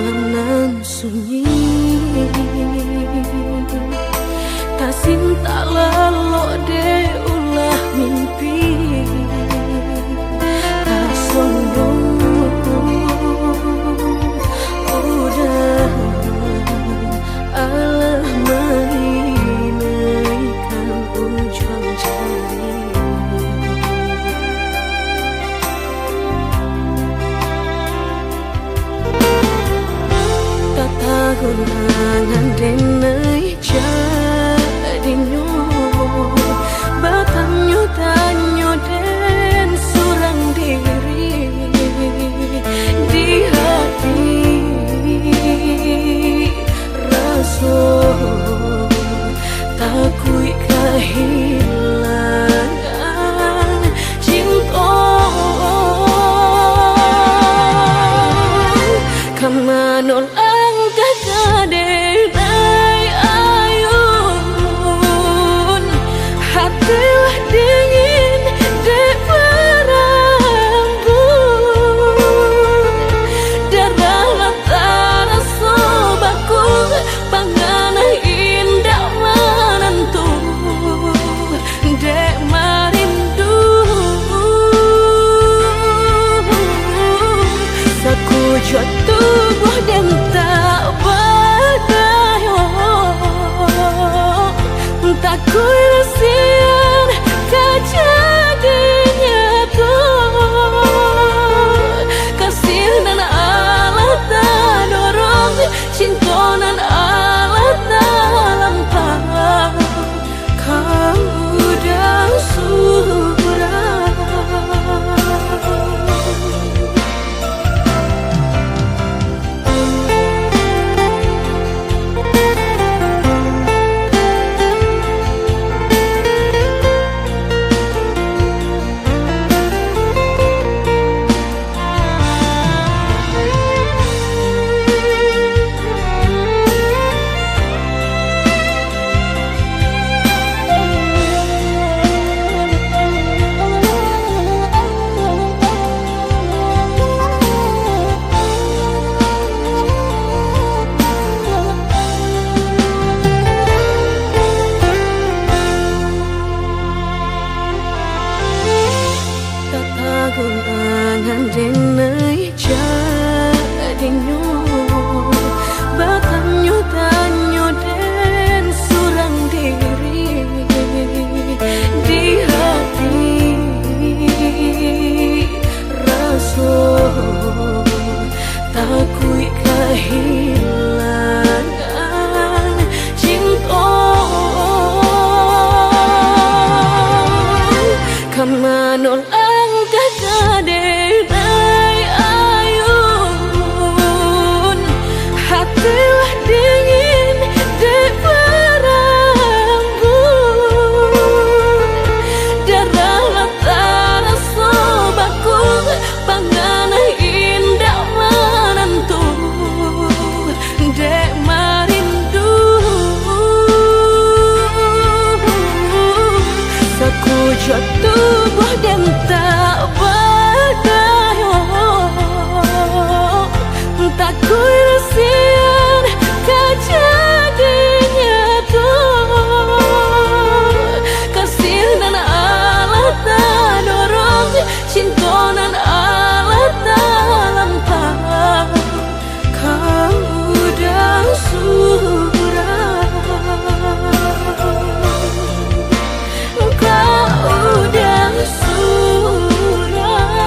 perjalanan sunyi, tak cinta lelok de ulah mimpi, tak sombong udah alah mainkan ujung jari. Gunangan denai jadi nyo batanyo tanyo den surang diri di hati raso takui kehilangan cinta kamanol tubuh dan tak berdaya, tak kuilasian kejadinya tuh kasih dan Allah tak dorong cinta dan Allah tak lampau kamu dah surah. Gunangan denai jadi nyo batanyo tanyo den surang diri di hati raso takui kehilangan cinta kamanol denai ayun hatilah dingin di berembun darahlah terasa baku pangana indah menentu dek marindu sekujur tubuh dan tak berdaya, tak kuilasian kejadinya tuh kasih dan Allah tak dorong cinta dan Allah tak lampau kamu dah surah. Kau dah surah.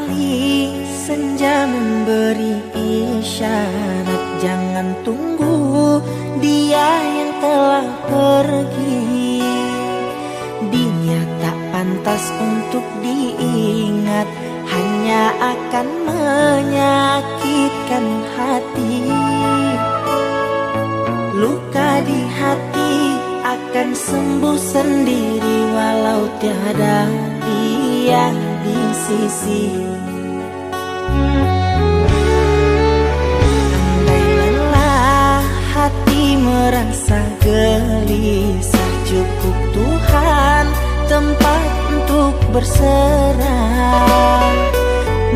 Sekali senja memberi isyarat, jangan tunggu dia yang telah pergi. Dia tak pantas untuk diingat, hanya akan menyakitkan hati. Luka di hati akan sembuh sendiri walau tiada dia di sisi. Andai lelah hati merasa gelisah, cukup Tuhan tempat untuk berserah.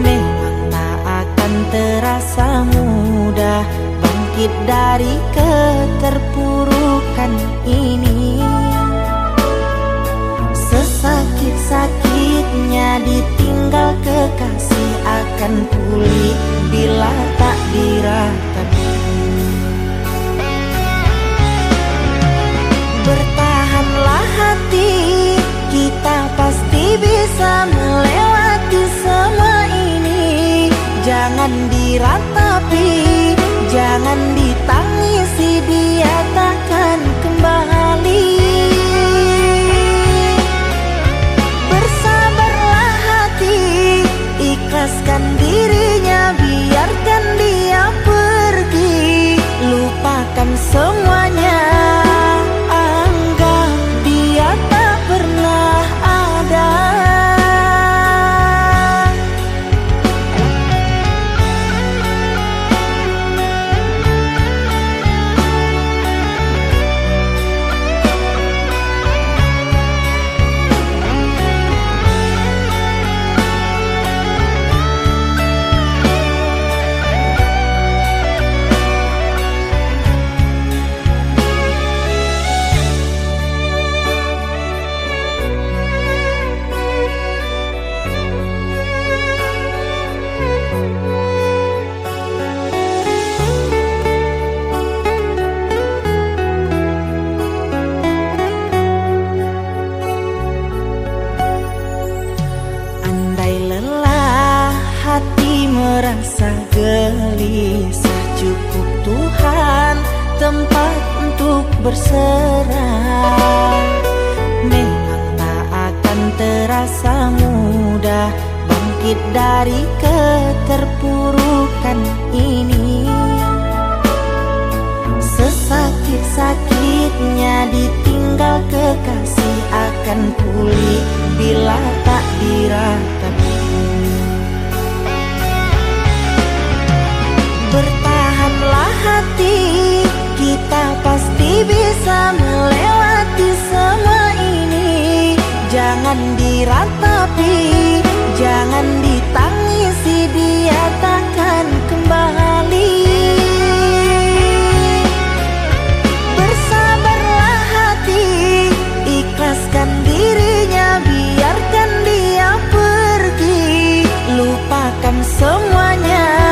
Memang tak akan terasa mudah bangkit dari keterpurukan ini. Sesakit-sakitnya ditinggal kekasih akan pulih bila tak diratapi. Bertahanlah hati, kita pasti bisa melewati semua ini. Jangan diratapi, jangan ditangisi, dia takkan kembali. Bersabarlah hati, ikhlaskan dirinya, biarkan dia pergi. Lupakan semuanya, anggap dia tak pernah ada. Merasa gelisah, cukup Tuhan tempat untuk berserah. Memang tak akan terasa mudah bangkit dari keterpurukan ini. Sesakit-sakitnya ditinggal kekasih akan pulih bila tak diratapi. Bertahanlah hati, kita pasti bisa melewati semua ini. Jangan diratapi, jangan ditangisi, dia takkan kembali. Bersabarlah hati, ikhlaskan dirinya, biarkan dia pergi. Lupakan semuanya,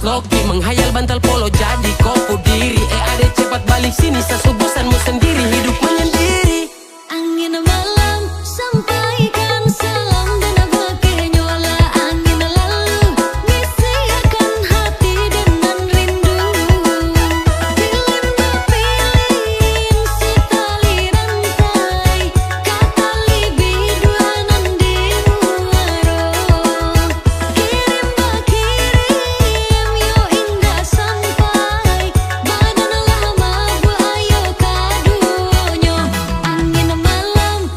Mas Loki menghayal bantal polo jadi kau diri. Ade cepat balik sini, sasubusanmu sendiri, hidup menyendiri. Angin malam sampaikan salam dan bakenyola. Angin lalu bisikan hati dengan rindu. Pilih pilih si tali rantai, katali biduanan di muaro. Kirim yo indah sampai badan lama bu ayo kadunyo. Angin malam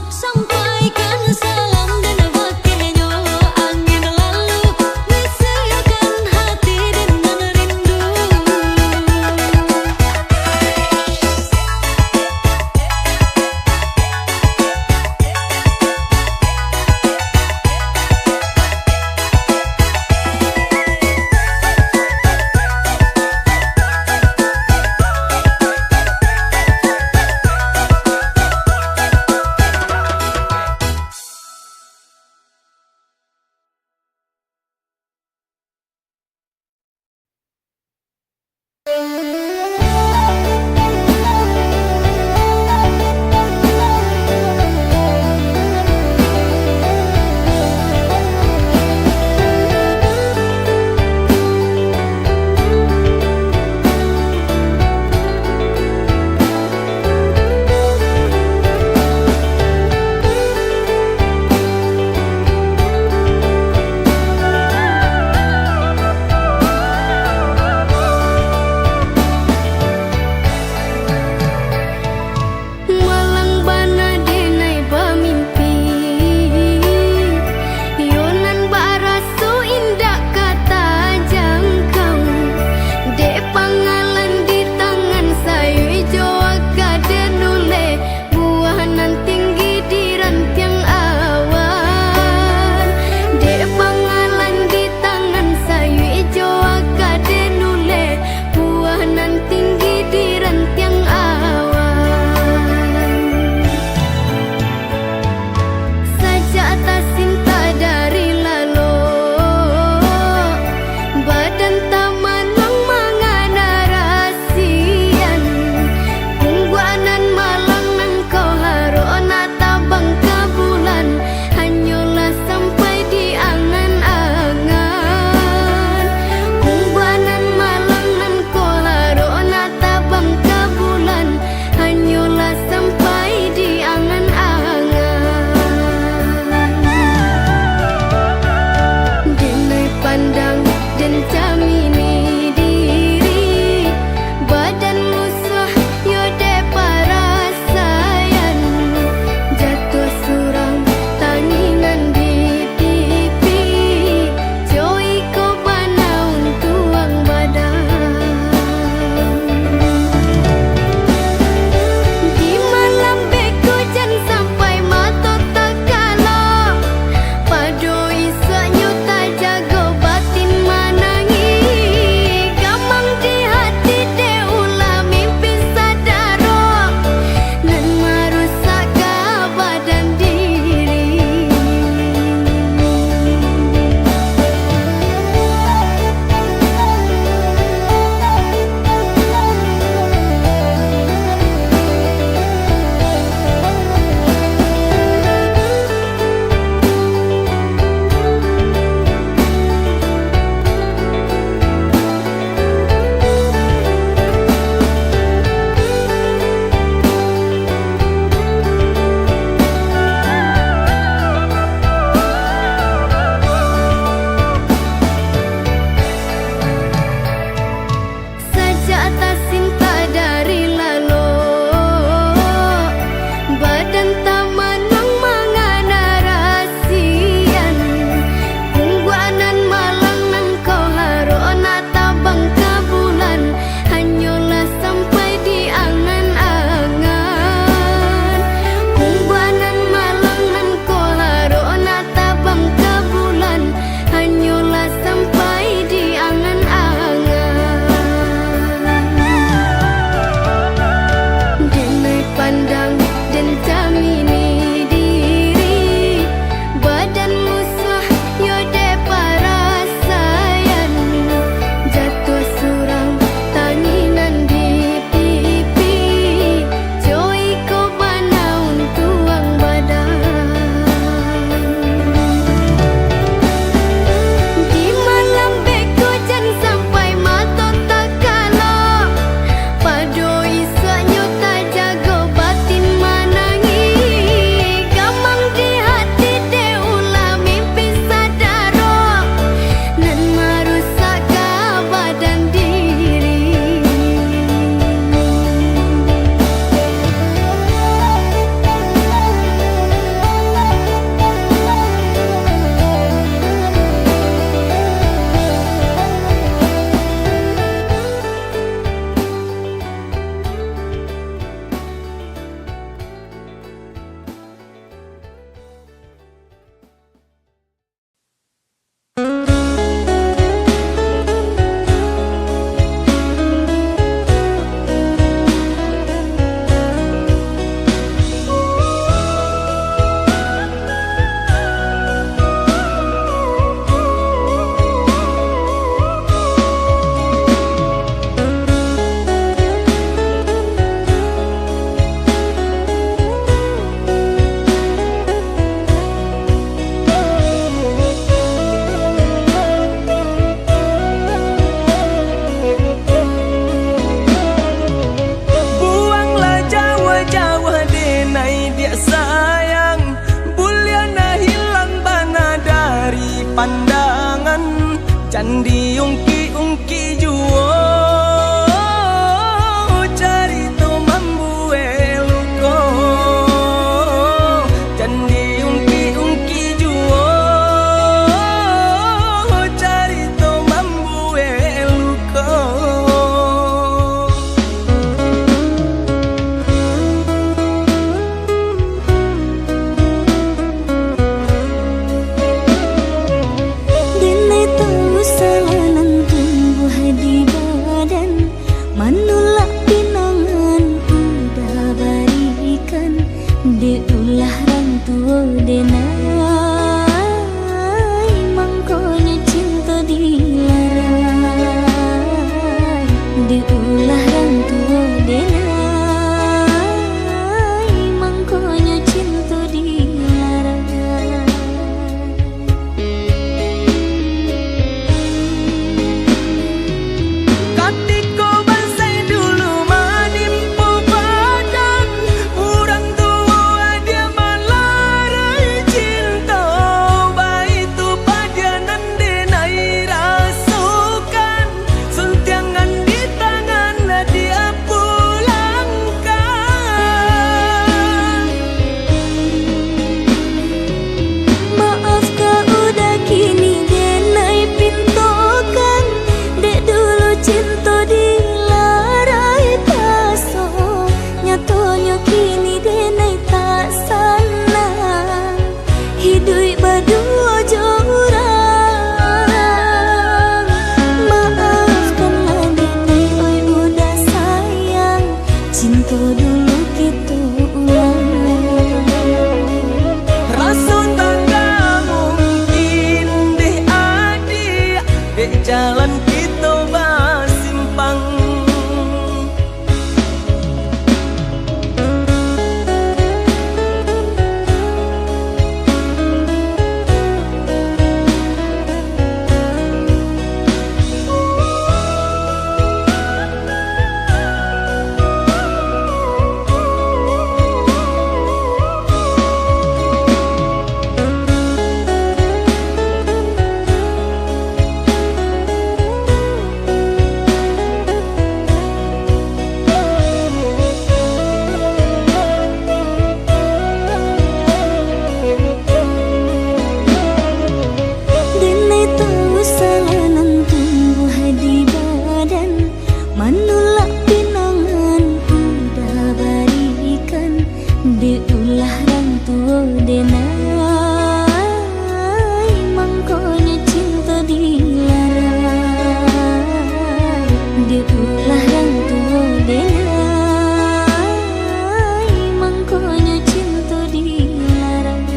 diulah rang tua denai mangkonya cinta dilarang. Katiko bansai dulu manimpu badan, urang tua dia malarai cinta. Baitu padanan denai rasukan, suntiangan di tangan dia pulangkan. Maaf kau udah kini denai pintokan, dek dulu cinta dilarai paso, nyatonya kini denai tak sana, hidup berdua jorang. Maafkanlah denai, oi udah sayang, cinta dulu kita ulang. Rasa tak mungkin deh adik, dek jalan kita basimpang. Denai tahu salanan tumbuh di badan, manulak pinangan udah barikan, diulah rang tua denai mangkonya cinta dilarang, diulah rang tua denai mangkonya cinta dilarang.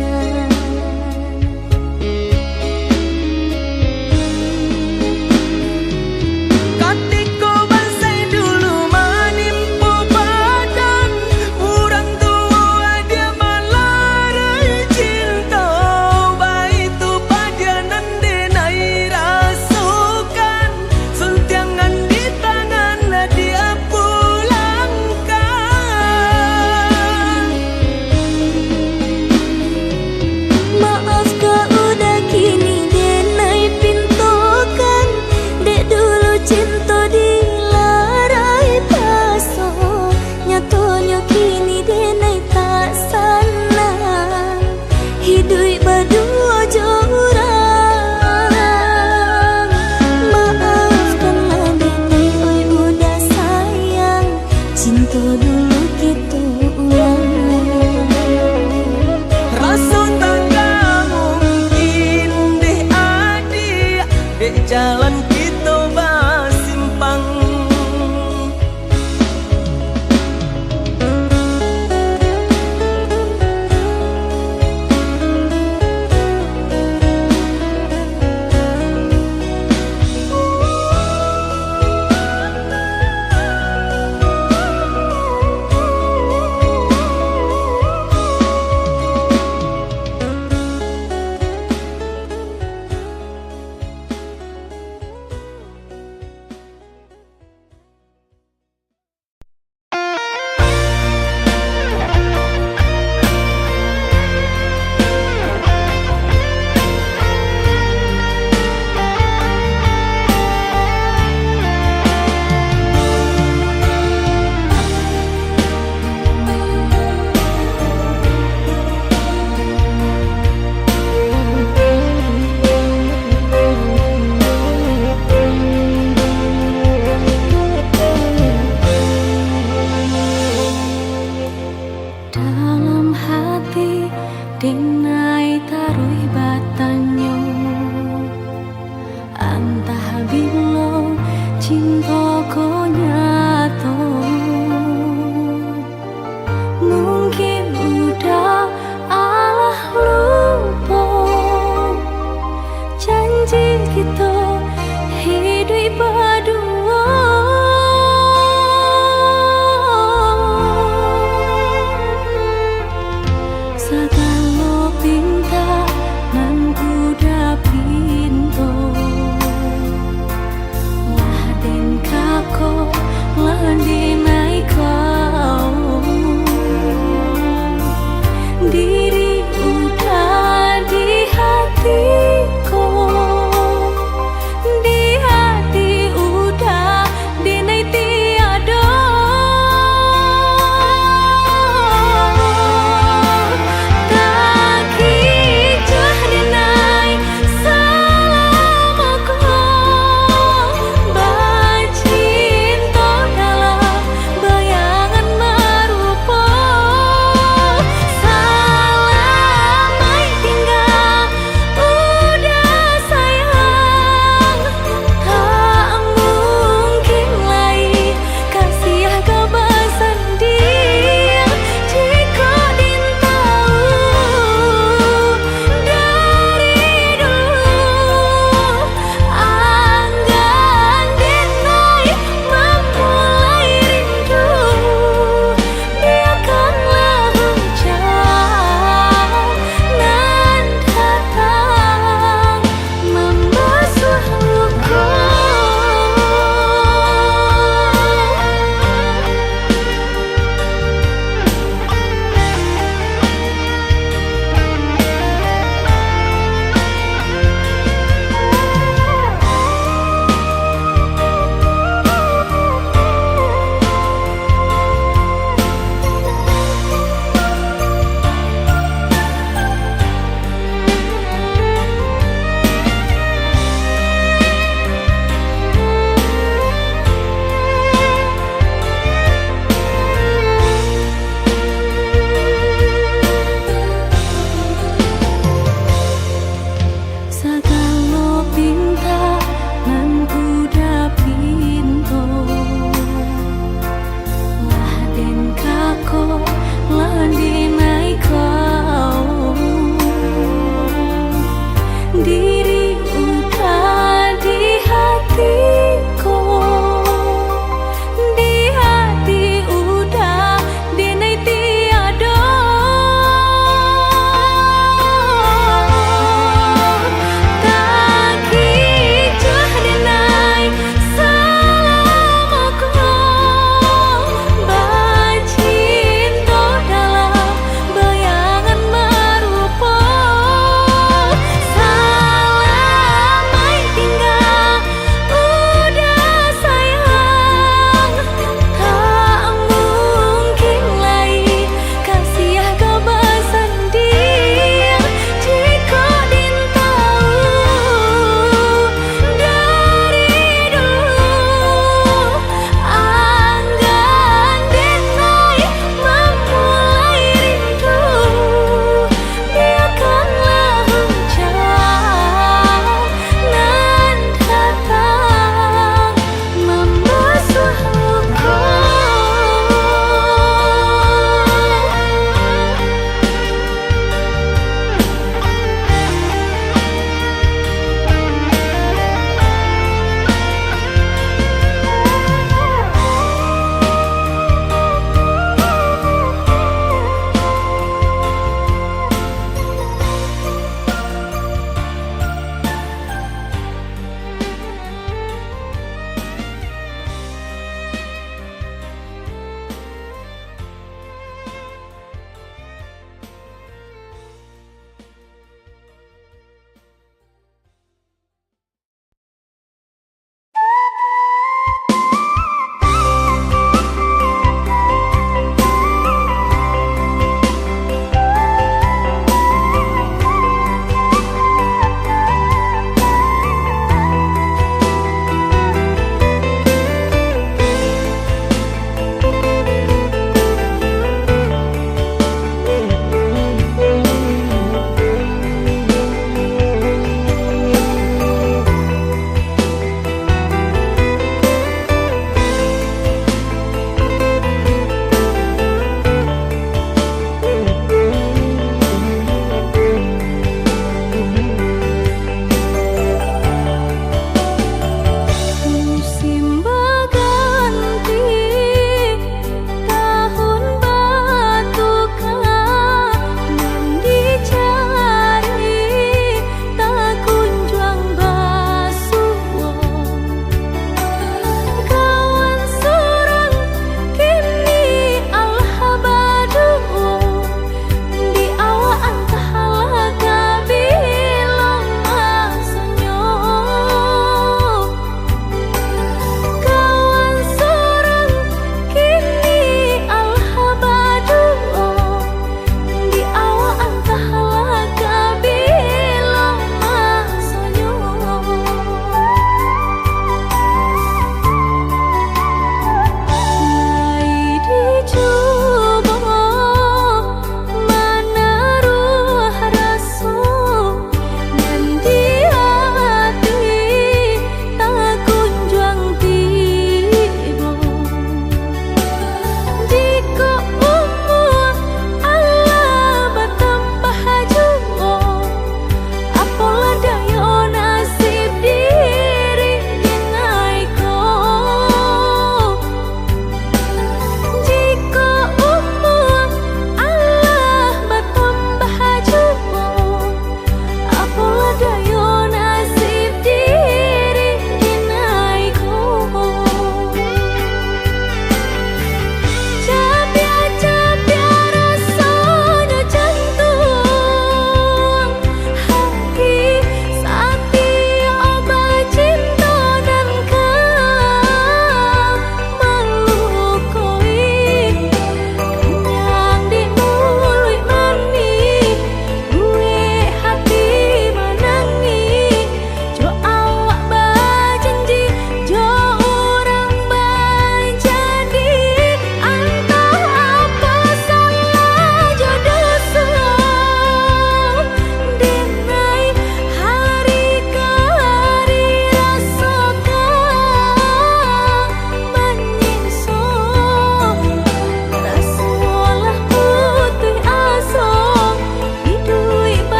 Katiko bansai dulu manimpu badan, urang tua dia malarai cinta. Baitu padanan denai rasukan, suntiangan di tangan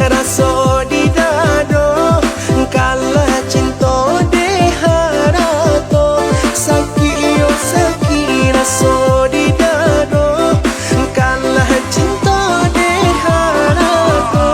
raso di dado kalah cinta de harato sakit yo sakit raso di dado kalah cinta de harato.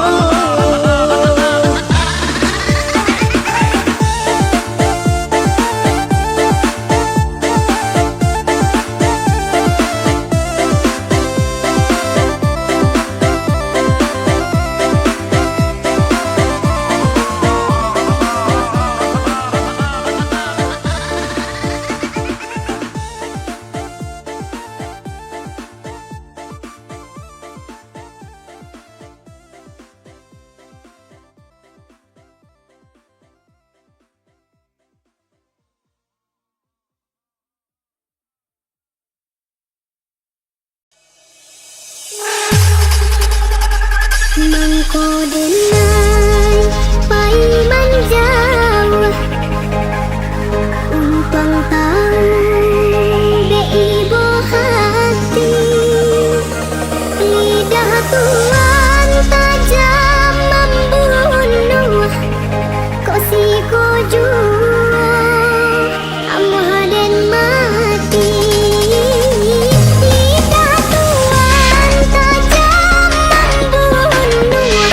Mangko denai pai manjauh umpang tahu de ibu hati lidah tuan tajam membunuh kok si koju amah den mati lidah tuan tajam membunuh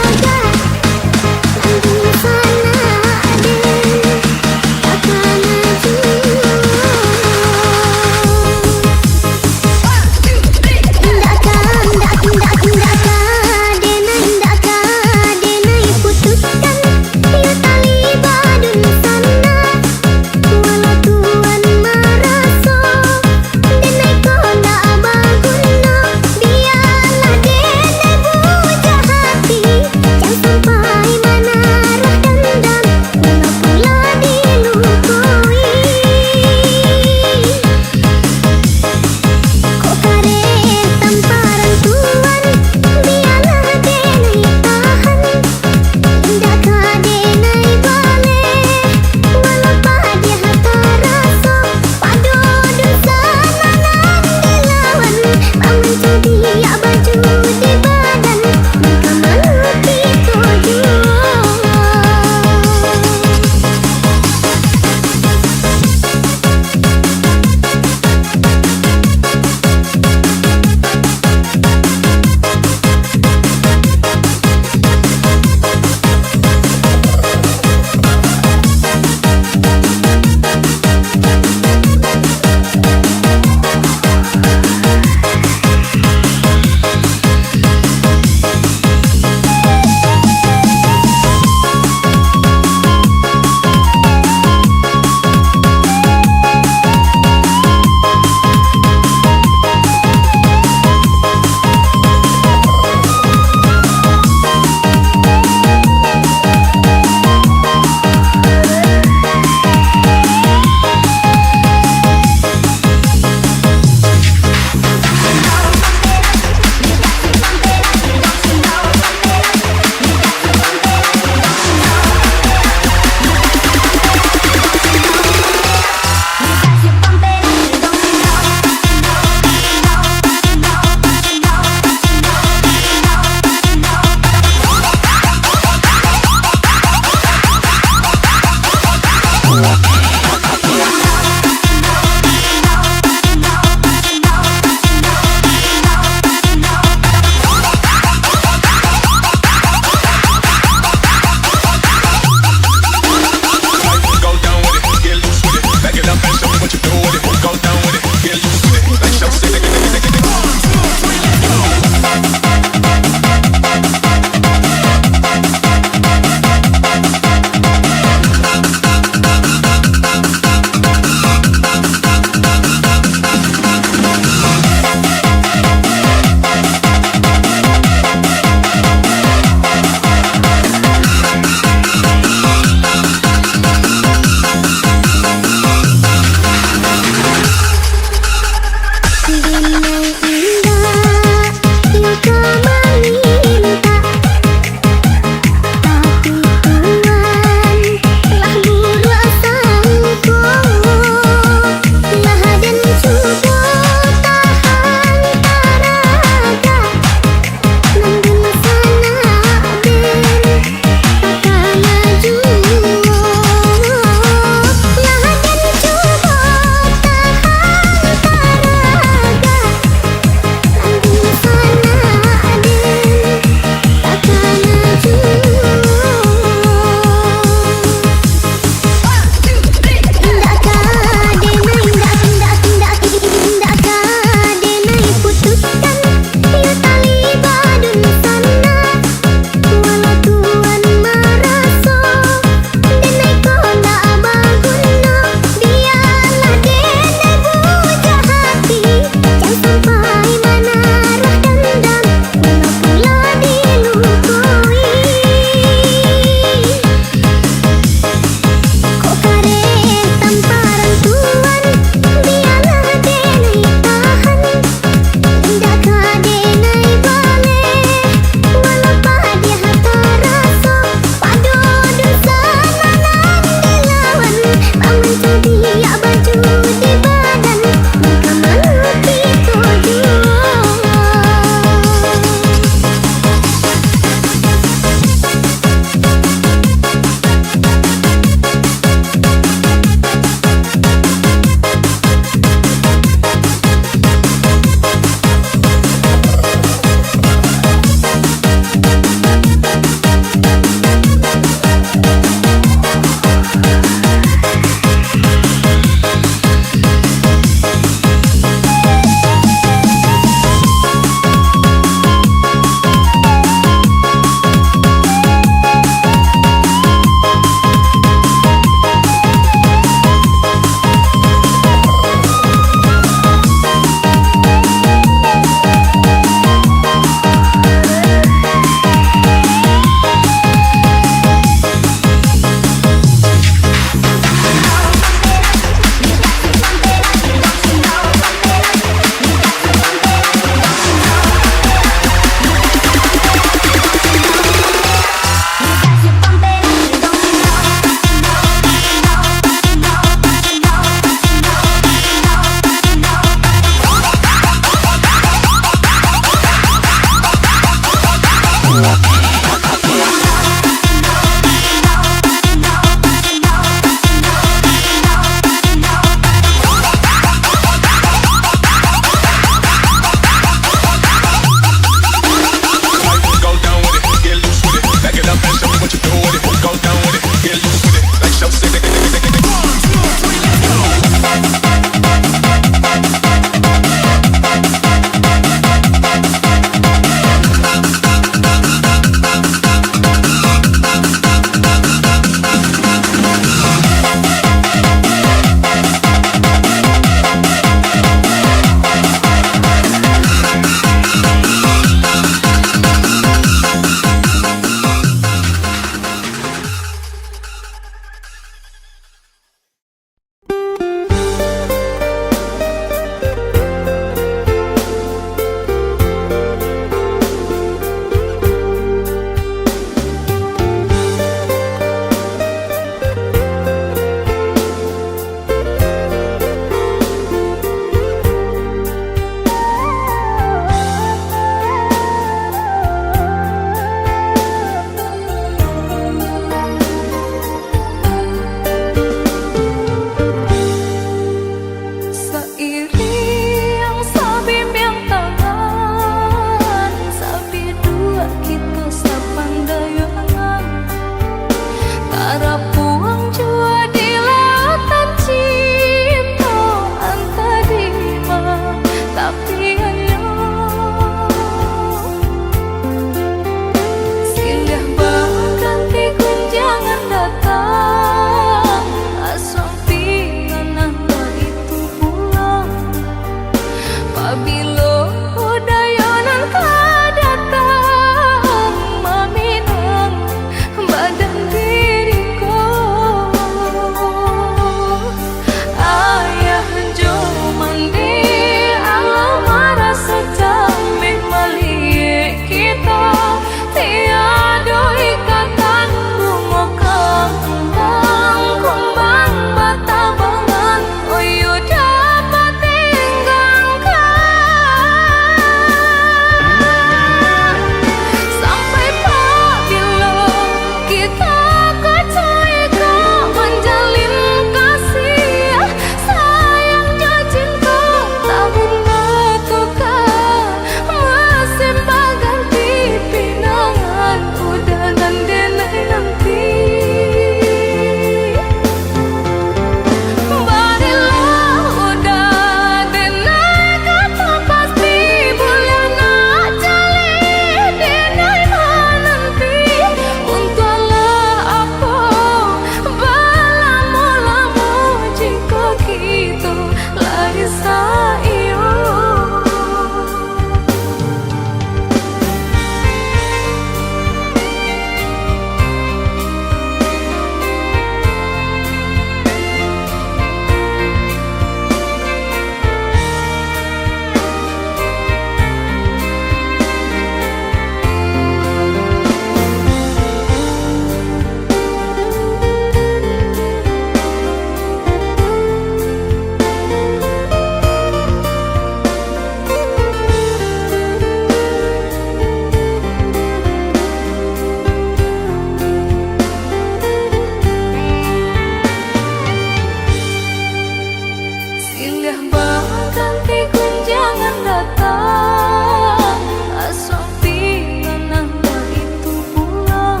Silih ganti kun jangan datang, asal pilihan anda itu pulang.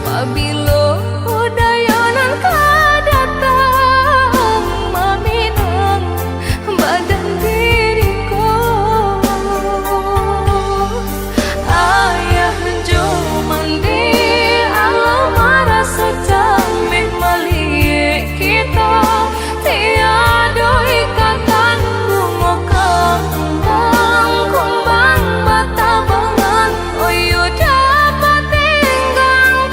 Apabila udayanan kau datang, meminang badan diriku. Ayah jo mandi alam rasa jamih malik kita. Tiada ikatan bunga kembang, kumbang mata bangan, oyo dapat tinggalkan.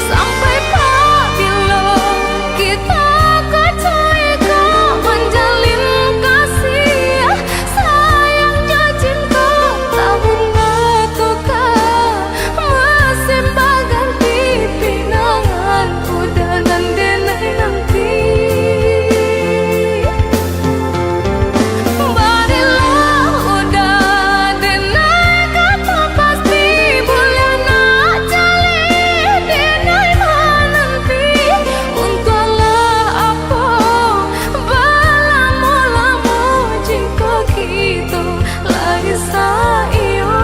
Sampai apabila kita kacai kau menjalin kasih, sayang jo cinta tahun batukah, musim berganti pinangan udah nandenai nanti. Barilah udah denai kata pasti boleh nak jali denai menanti. Untunglah apa berlamu-lamu jika kita lagi sayo.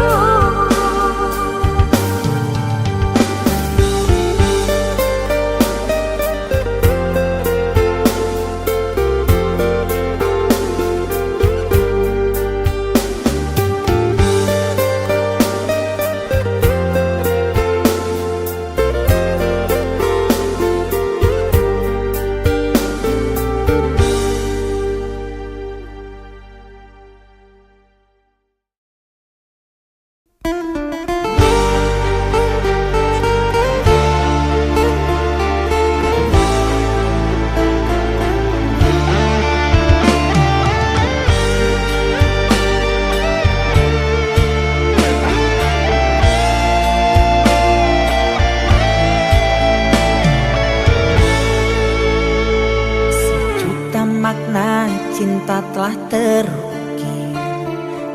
Sejuta makna cinta telah terukir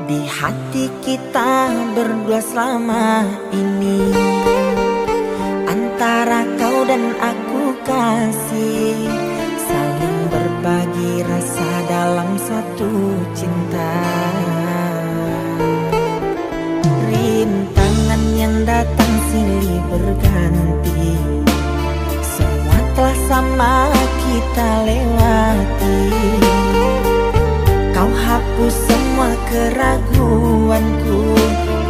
di hati kita berdua selama ini. Antara kau dan aku kasih, saling berbagi rasa dalam satu cinta. Rintangan yang datang silih berganti, semua telah sama kita lewati. Kau hapus semua keraguanku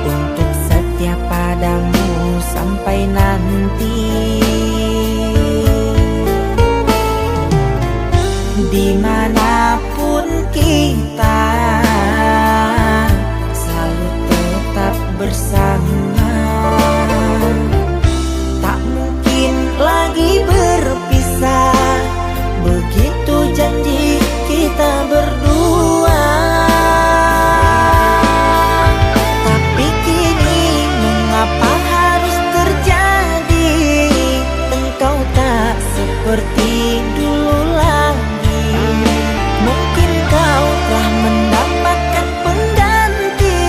untuk setia padamu sampai nanti. Dimanapun kita selalu tetap bersama. Tak mungkin lagi berpisah, begitu janji kita berdua. Tapi kini mengapa harus terjadi? Engkau tak seperti dulu lagi. Mungkin kau telah mendapatkan pengganti,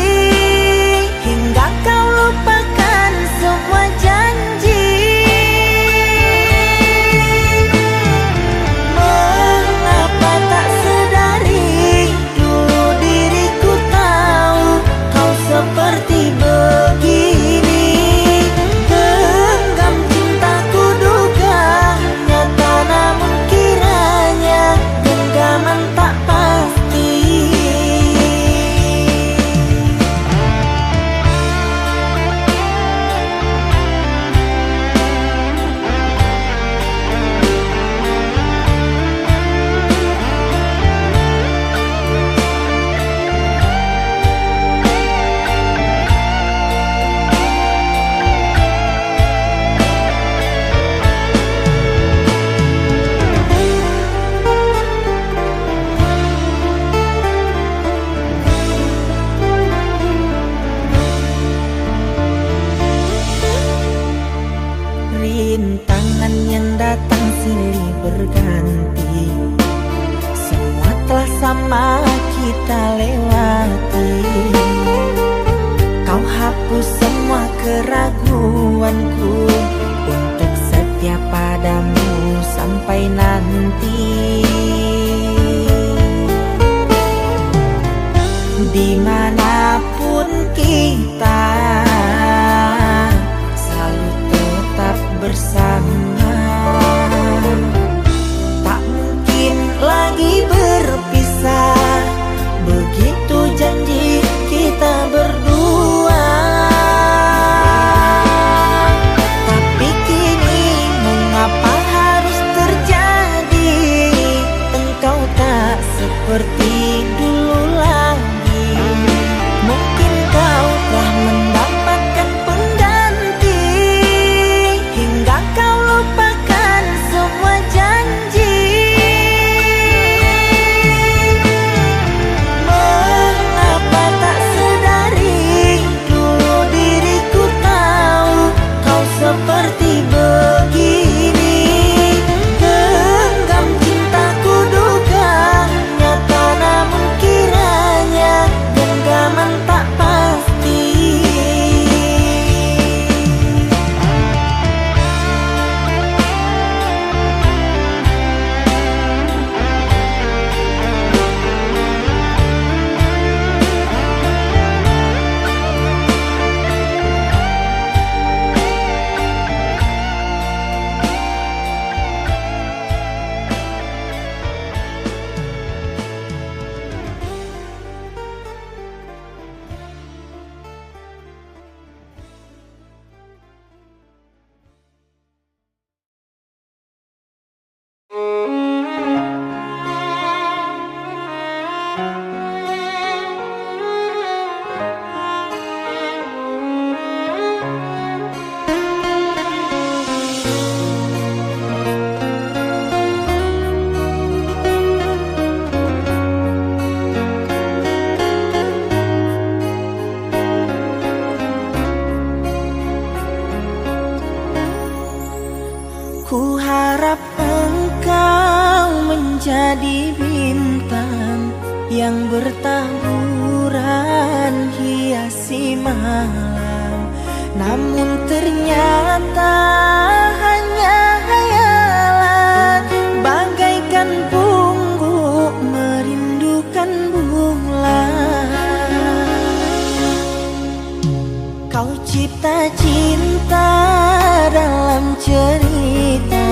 hingga kau lupakan semua janji. Mengapa tak sedari dulu diriku tahu kau seperti begini? Genggam cintaku duga nyata, namun kiranya genggaman tak pasti. Rintangan yang datang silih berganti, semua telah sama kita lewati. Kau hapus semua keraguanku untuk setia padamu dimanapun kita selalu tetap bersama. Tak mungkin lagi berpisah, begitu janji kita berdua. Tapi kini mengapa harus terjadi? Engkau tak seperti dulu lagi. Mungkin kau telah mendapatkan pengganti, hingga kau lupakan semua janji. Mengapa tak sedari dulu diriku tahu kau seperti begini? Genggam cintaku duga nyata, namun kiranya genggaman tak pasti. Ku harap engkau menjadi bintang yang bertaburan hiasi malam. Namun ternyata hanya hayalan, bagaikan bungkuk merindukan bulan. Kau cipta cinta dalam cerita,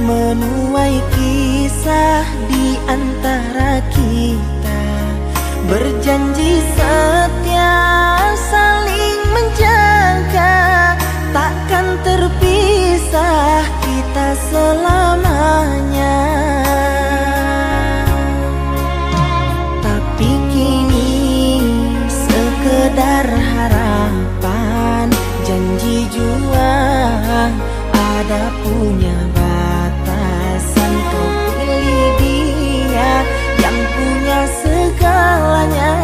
menuai kisah di antara kita. Berjanji setia saling menjaga, takkan terpisah kita selamanya. Tapi kini sekedar harapan, janji jua ada punya batasan. Kau pilih dia yang punya segalanya.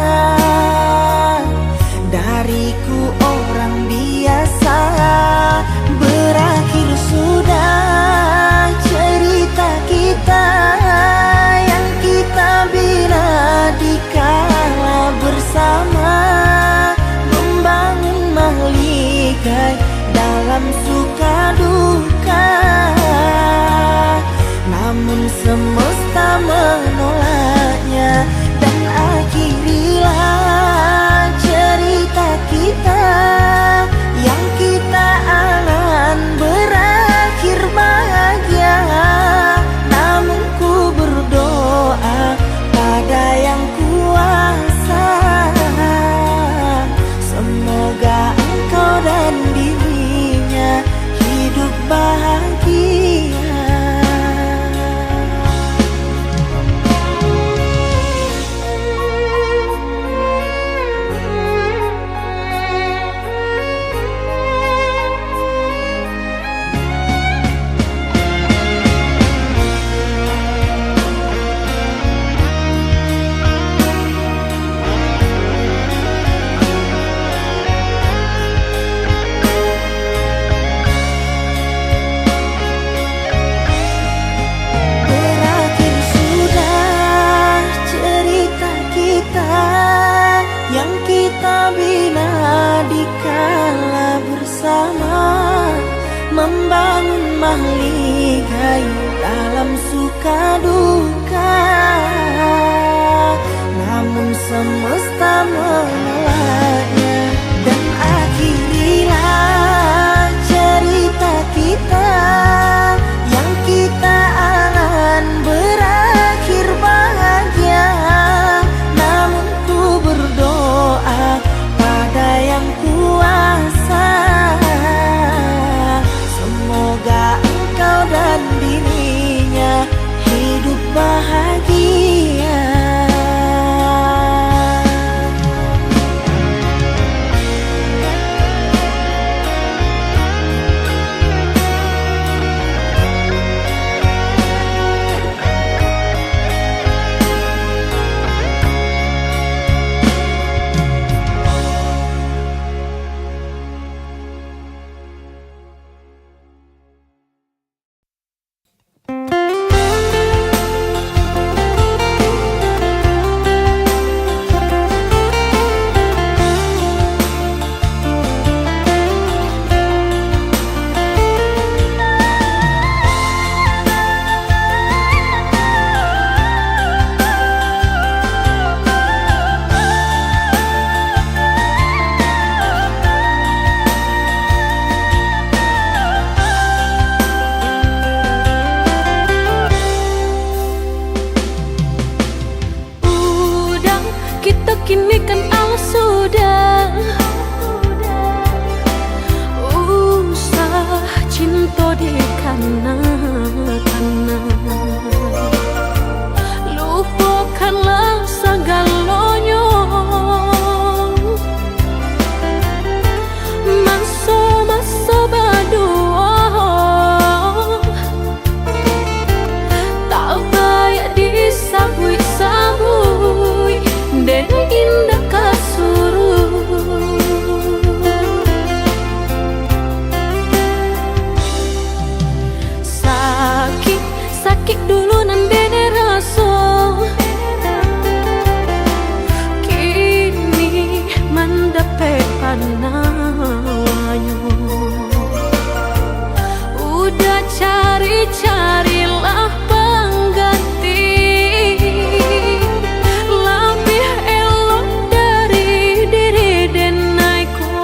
Dariku orang biasa, berakhir sudah cerita kita yang kita bina di kala bersama. Membangun mahligai dalam suka duka, namun semesta menolaknya. Dan akhirilah cerita kita yang kita angan berakhir bahagia. Namun ku berdoa pada yang kuasa, semoga engkau dan dirinya hidup bahagia. Membangun mahligai dalam suka duka, namun semesta menolaknya. Dan akhirilah cerita kita yang kita angan berakhir bahagia. Namun ku berdoa pada yang kuasa, semoga engkau dan dirinya hidup bahagia. Kini kan Allah sudah usah cinta di kana-kana. Lupakanlah segalanya, masa-masa berdua tak baik disabui-sabui dan indah kasuruh. Sakit dulu nan dene rasa, kini mendapat panawanya. Udah cari-carilah pengganti lebih elok dari diri denaiku.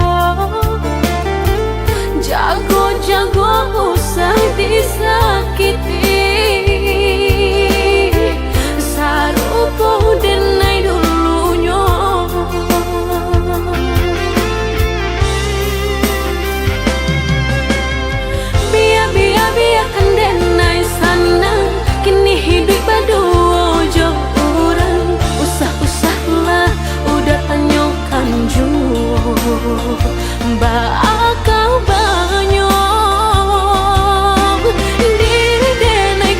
Jago-jago usah disakiti, sarupo denai dulunya. Biarkan denai sana, kini hidup berdua jauh orang. Usah-usahlah udah tanyakan jauh bakal banyak diri denai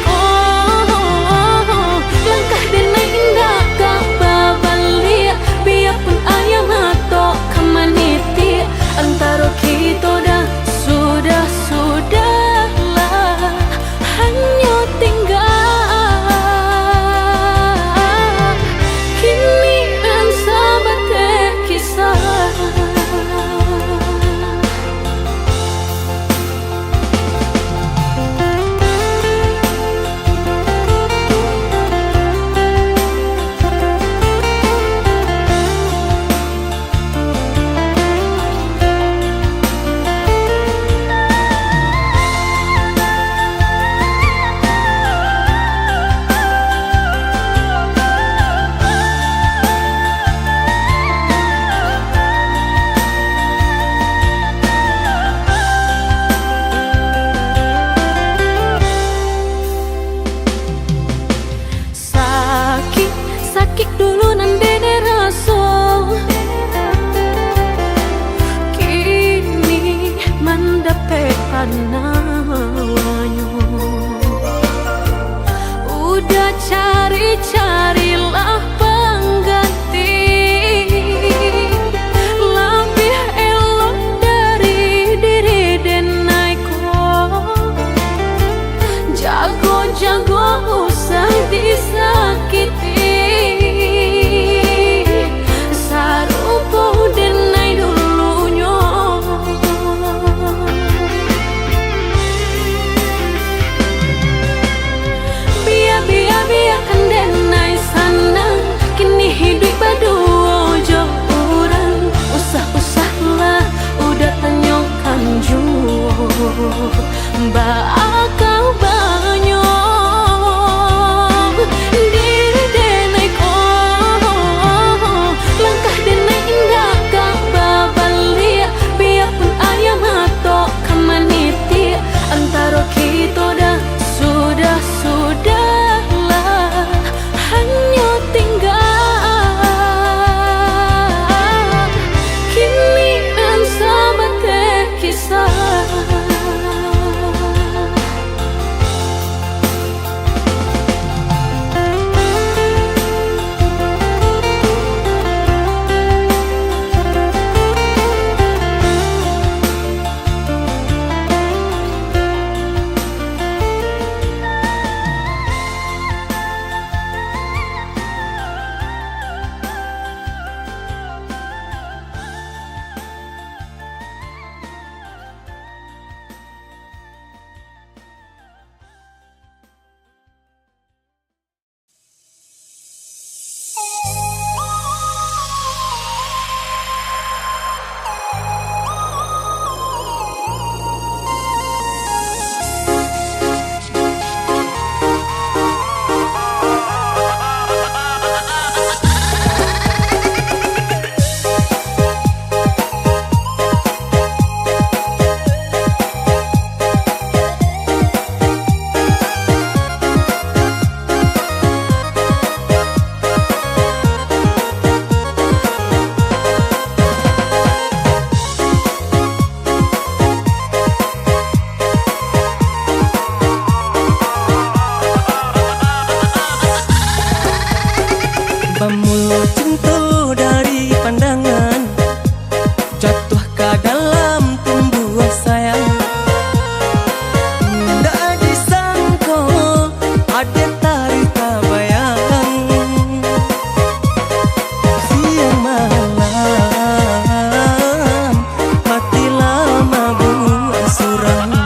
langkah denai indah kau babalia. Biarpun ayam atau kemaniti antara kita dah sudahlah hanya tinggal kini dan sahabat kisah. Sakit dulu nan dene rasa, kini mendapat panawanya. Udah cari-carilah pengganti lebih elok dari diri denaiku. Jago-jago usah disakiti, sarupo denai dulunya. Biarkan denai sana, kini hidup berdua Bakau banyak diri denai ko langkah denai indah kau babalik biarpun ayam atau kamaniti antara kita dah sudahlah hanya tinggal kini dan sebagai kisah. Pemula cinta dari pandangan jatuh ke dalam tumbuh sayang. Tak disangka ada tarik bayang. Siang malam hati lama buat suram.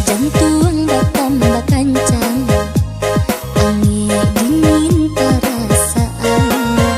Jantung bertambah kencang, angin dingin perasaan.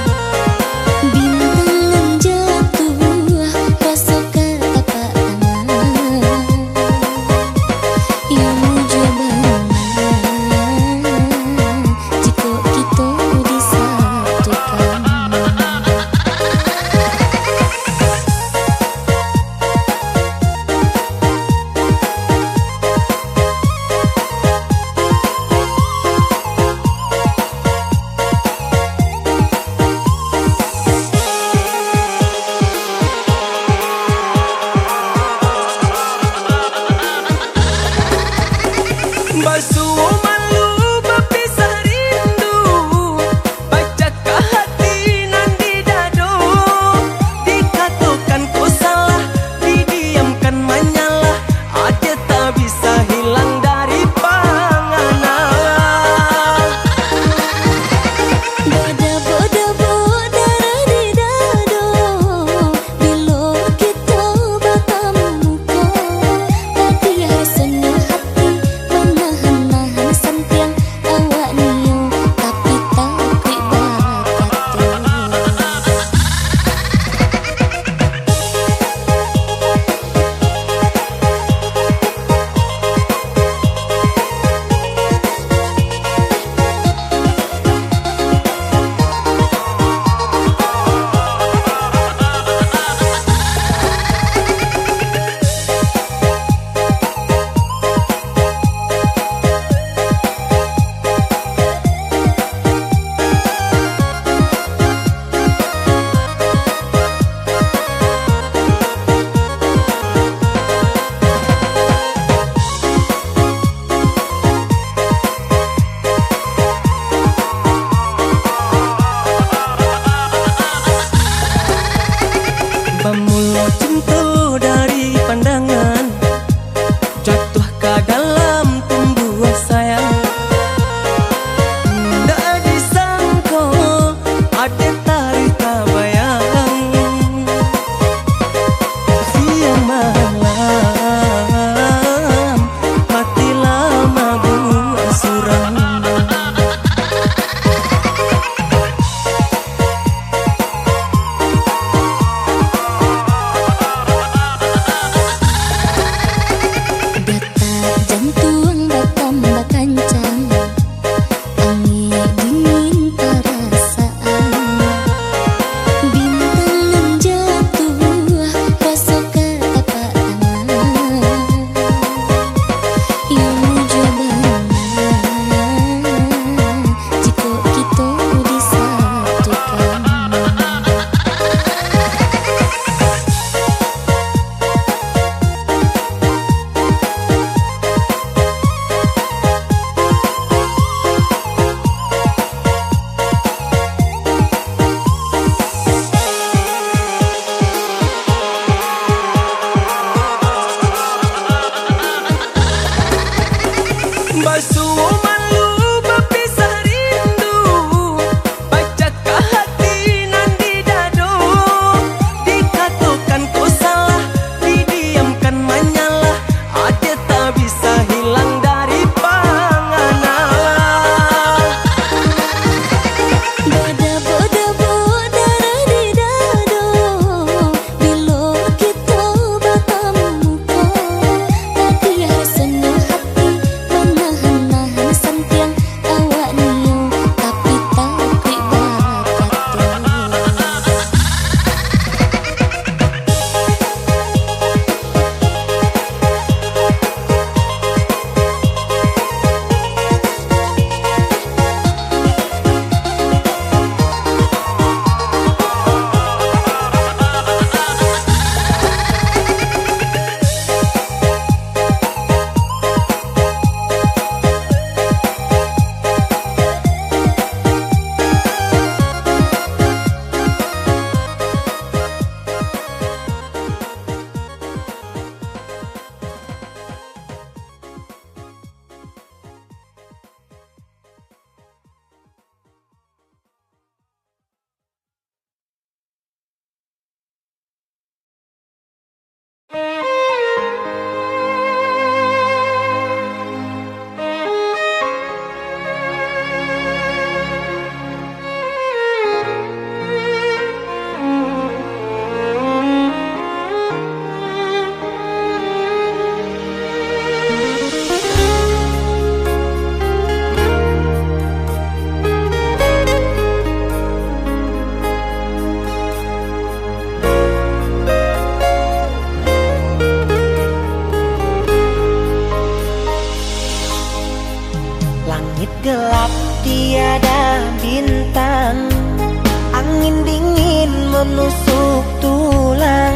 menusuk tulang,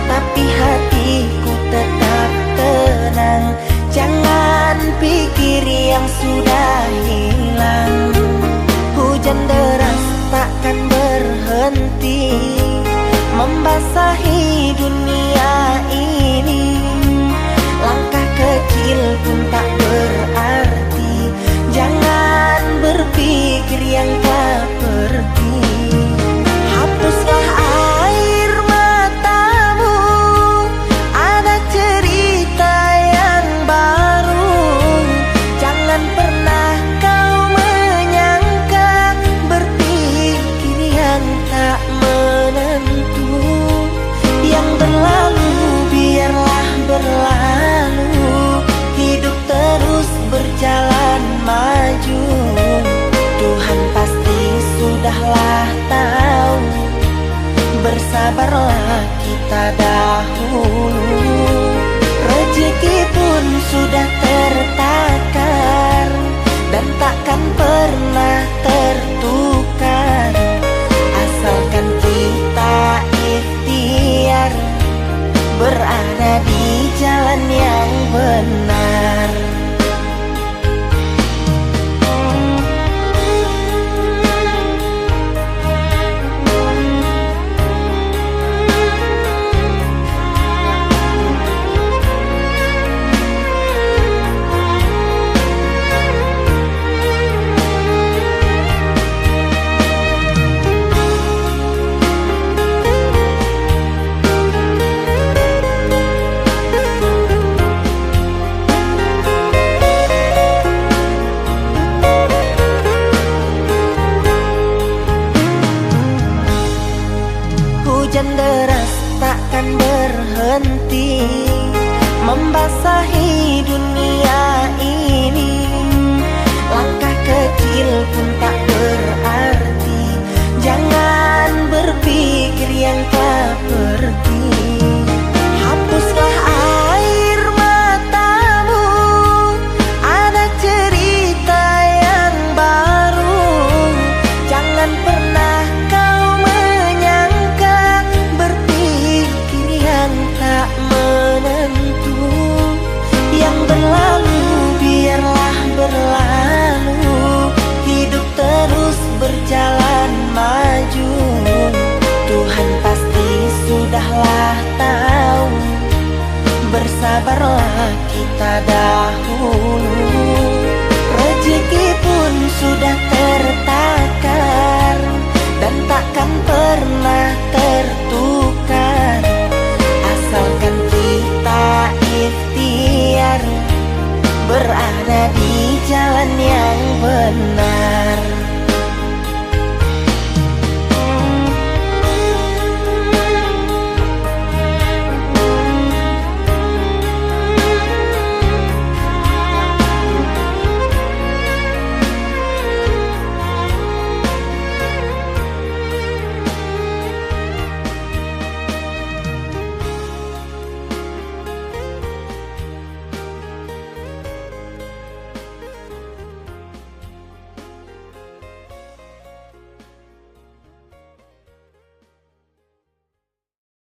tapi hatiku tetap tenang. Jangan pikir yang sudah hilang. Hujan deras takkan berhenti membasahi dunia ini. Langkah kecil pun tak berarti. Jangan berpikir yang tak pergi. Hapuslah air matamu, ada cerita yang baru. Jangan pernah kau menyangka, berpikir yang tak menentu. Yang berlalu biarlah berlalu, hidup terus berjalan maju. Tuhan pasti sudahlah tahu, bersabarlah kita dahulu. Rezeki pun sudah tertakar dan takkan pernah tertukar, asalkan kita ikhtiar berada di jalan yang benar. Hujan deras takkan berhenti membasahi dunia ini. Langkah kecil pun tak berarti. Jangan berpikir yang tak pergi. Hapuslah air matamu, ada cerita yang baru. Jangan pernah kau menyangka, berpikir yang tak menentu. Yang berlalu biarlah berlalu, hidup terus berjalan maju. Tuhan pasti sudahlah tahu, bersabarlah kita dahulu. Rezeki pun sudah